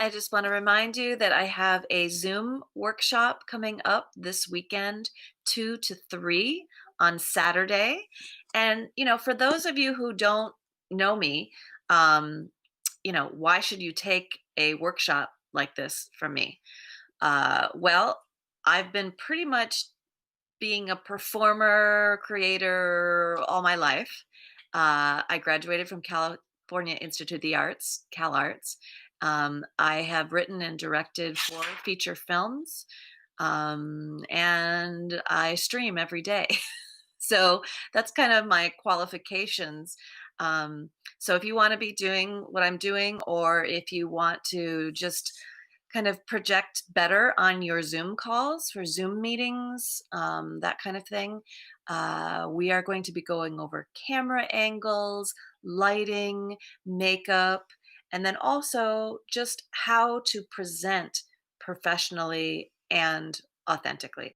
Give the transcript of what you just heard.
I just want to remind you that I have a Zoom workshop coming up this weekend, 2 to 3 on Saturday. And, for those of you who don't know me, um, why should you take a workshop like this from me? Well, I've been pretty much being a performer, creator all my life. I graduated from California Institute of the Arts, Cal Arts. I have written and directed 4 feature films, and I stream every day. So that's kind of my qualifications. Um, so if you want to be doing what I'm doing, or if you want to just kind of project better on your Zoom calls for Zoom meetings, that kind of thing, we are going to be going over camera angles, lighting, makeup, and then also just how to present professionally and authentically.